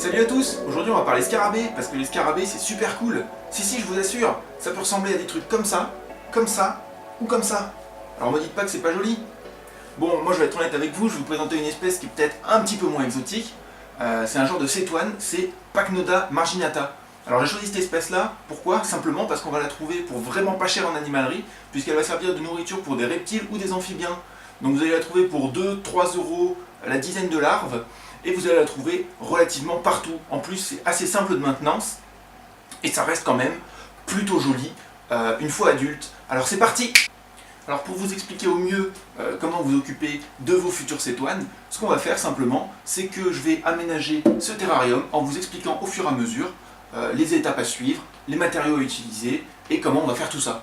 Salut à tous. Aujourd'hui on va parler scarabée, parce que les scarabées c'est super cool. Si, je vous assure, ça peut ressembler à des trucs comme ça, ou comme ça. Alors me dites pas que c'est pas joli. Bon, moi je vais être honnête avec vous, je vais vous présenter une espèce qui est peut-être un petit peu moins exotique. C'est un genre de cétoine, c'est Pachnoda marginata. Alors j'ai choisi cette espèce là, pourquoi? Simplement parce qu'on va la trouver pour vraiment pas cher en animalerie, puisqu'elle va servir de nourriture pour des reptiles ou des amphibiens. Donc vous allez la trouver pour 2-3 euros la dizaine de larves, et vous allez la trouver relativement partout. En plus c'est assez simple de maintenance, et ça reste quand même plutôt joli une fois adulte. Alors c'est parti! Alors pour vous expliquer au mieux comment vous occuper de vos futures cétoines, ce qu'on va faire simplement, c'est que je vais aménager ce terrarium en vous expliquant au fur et à mesure les étapes à suivre, les matériaux à utiliser et comment on va faire tout ça.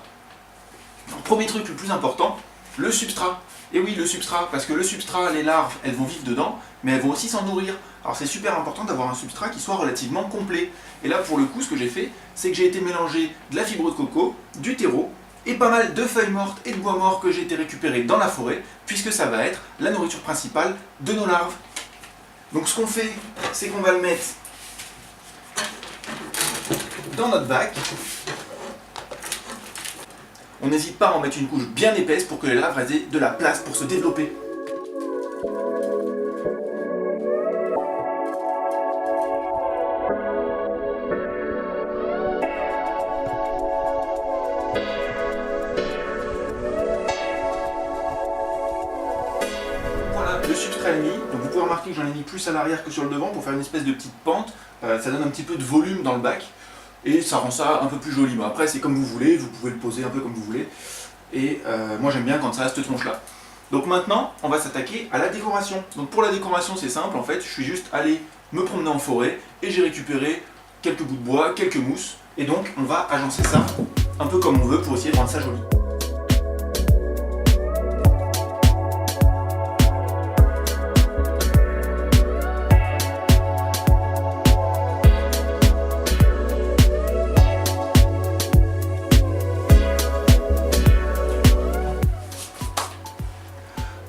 Donc, premier truc le plus important, le substrat. Et oui, le substrat, parce que le substrat, les larves, elles vont vivre dedans, mais elles vont aussi s'en nourrir. Alors c'est super important d'avoir un substrat qui soit relativement complet. Et là pour le coup, ce que j'ai fait, c'est que j'ai été mélanger de la fibre de coco, du terreau, et pas mal de feuilles mortes et de bois mort que j'ai été récupéré dans la forêt, puisque ça va être la nourriture principale de nos larves. Donc ce qu'on fait, c'est qu'on va le mettre dans notre bac. On n'hésite pas à en mettre une couche bien épaisse pour que les larves aient de la place pour se développer. Voilà, le substrat est mis. Donc vous pouvez remarquer que j'en ai mis plus à l'arrière que sur le devant pour faire une espèce de petite pente. Ça donne un petit peu de volume dans le bac. Et ça rend ça un peu plus joli. Bon, après c'est comme vous voulez, vous pouvez le poser un peu comme vous voulez. Et moi j'aime bien quand ça a cette tronche là. Donc maintenant on va s'attaquer à la décoration. Donc pour la décoration c'est simple en fait, je suis juste allé me promener en forêt et j'ai récupéré quelques bouts de bois, quelques mousses. Et donc on va agencer ça un peu comme on veut pour essayer de rendre ça joli.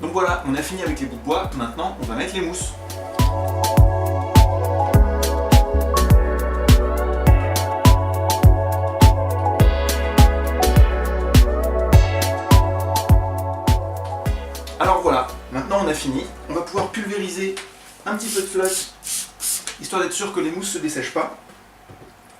Donc voilà, on a fini avec les bouts de bois, maintenant on va mettre les mousses. Alors voilà, maintenant on a fini, on va pouvoir pulvériser un petit peu de flotte, histoire d'être sûr que les mousses ne se dessèchent pas.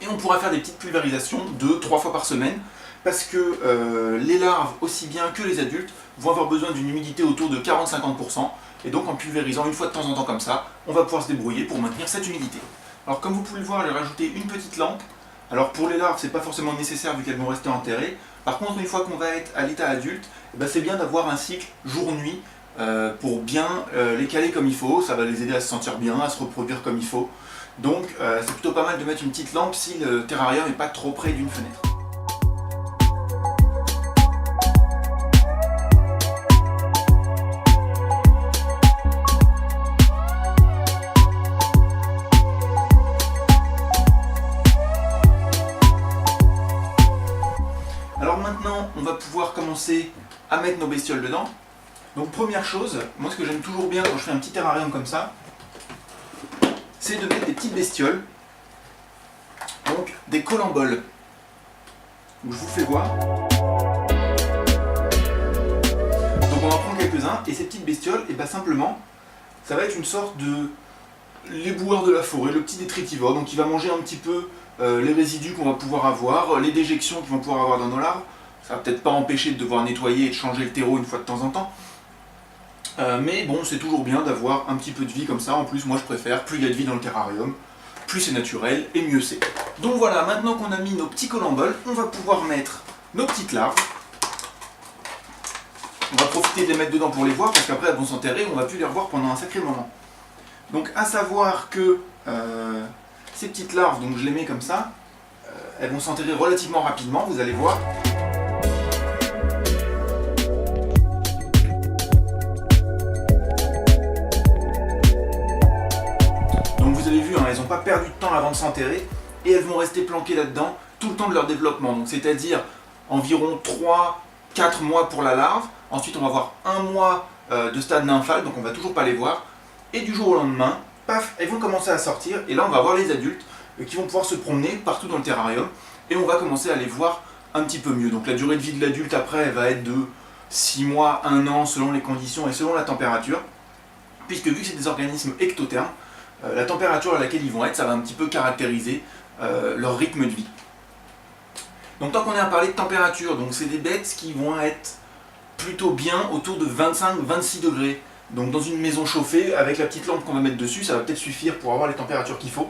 Et on pourra faire des petites pulvérisations 2-3 fois par semaine, parce que les larves, aussi bien que les adultes, vont avoir besoin d'une humidité autour de 40-50%, et donc en pulvérisant une fois de temps en temps comme ça, on va pouvoir se débrouiller pour maintenir cette humidité. Alors comme vous pouvez le voir, j'ai rajouté une petite lampe. Alors pour les larves, c'est pas forcément nécessaire vu qu'elles vont rester enterrées. Par contre, une fois qu'on va être à l'état adulte, c'est bien d'avoir un cycle jour-nuit pour bien les caler comme il faut. Ça va les aider à se sentir bien, à se reproduire comme il faut. Donc c'est plutôt pas mal de mettre une petite lampe si le terrarium n'est pas trop près d'une fenêtre. Alors maintenant, on va pouvoir commencer à mettre nos bestioles dedans. Donc première chose, moi ce que j'aime toujours bien quand je fais un petit terrarium comme ça, c'est de mettre des petites bestioles, donc des colamboles. Je vous fais voir. Donc on en prend quelques-uns, et ces petites bestioles, et simplement, ça va être une sorte de l'éboueur de la forêt, le petit détritivore, donc il va manger un petit peu les résidus qu'on va pouvoir avoir, les déjections qu'ils vont pouvoir avoir dans nos larves. Ça va peut-être pas empêcher de devoir nettoyer et de changer le terreau une fois de temps en temps. Mais bon, c'est toujours bien d'avoir un petit peu de vie comme ça. En plus, moi je préfère, plus il y a de vie dans le terrarium, plus c'est naturel et mieux c'est. Donc voilà, maintenant qu'on a mis nos petits colamboles, on va pouvoir mettre nos petites larves. On va profiter de les mettre dedans pour les voir, parce qu'après elles vont s'enterrer et on va plus les revoir pendant un sacré moment. Donc à savoir que ces petites larves, donc je les mets comme ça, elles vont s'enterrer relativement rapidement, vous allez voir. Donc vous avez vu, elles n'ont pas perdu de temps avant de s'enterrer, et elles vont rester planquées là-dedans tout le temps de leur développement. Donc c'est-à-dire environ 3-4 mois pour la larve, ensuite on va avoir 1 mois de stade nymphal, donc on va toujours pas les voir, et du jour au lendemain, paf, elles vont commencer à sortir, et là on va voir les adultes qui vont pouvoir se promener partout dans le terrarium, et on va commencer à les voir un petit peu mieux. Donc la durée de vie de l'adulte après, elle va être de 6 mois, 1 an, selon les conditions et selon la température, puisque vu que c'est des organismes ectothermes, la température à laquelle ils vont être, ça va un petit peu caractériser leur rythme de vie. Donc tant qu'on est à parler de température, donc c'est des bêtes qui vont être plutôt bien autour de 25-26 degrés. Donc dans une maison chauffée, avec la petite lampe qu'on va mettre dessus, ça va peut-être suffire pour avoir les températures qu'il faut.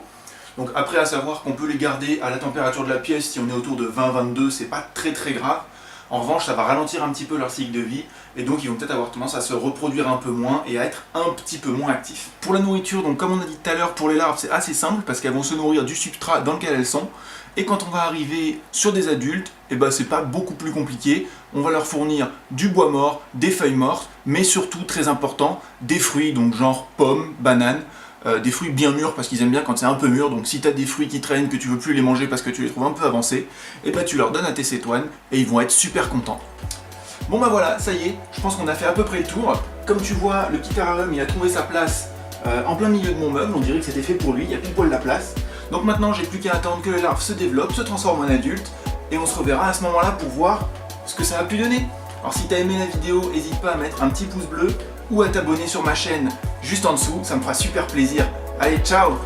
Donc après, à savoir qu'on peut les garder à la température de la pièce, si on est autour de 20-22, c'est pas très grave. En revanche, ça va ralentir un petit peu leur cycle de vie, et donc ils vont peut-être avoir tendance à se reproduire un peu moins et à être un petit peu moins actifs. Pour la nourriture, donc comme on a dit tout à l'heure, pour les larves, c'est assez simple, parce qu'elles vont se nourrir du substrat dans lequel elles sont, et quand on va arriver sur des adultes, et ben c'est pas beaucoup plus compliqué, on va leur fournir du bois mort, des feuilles mortes, mais surtout, très important, des fruits, donc genre pommes, bananes, des fruits bien mûrs parce qu'ils aiment bien quand c'est un peu mûr, donc si tu as des fruits qui traînent, que tu veux plus les manger parce que tu les trouves un peu avancés, et ben tu leur donnes à tes cétoines et ils vont être super contents. Bon bah voilà, ça y est, je pense qu'on a fait à peu près le tour. Comme tu vois, le petit terrarium il a trouvé sa place en plein milieu de mon meuble, on dirait que c'était fait pour lui, il y a pile poil la place. Donc maintenant j'ai plus qu'à attendre que les larves se développent, se transforment en adultes, et on se reverra à ce moment-là pour voir ce que ça a pu donner. Alors si tu as aimé la vidéo, n'hésite pas à mettre un petit pouce bleu ou à t'abonner sur ma chaîne juste en dessous, ça me fera super plaisir. Allez, ciao!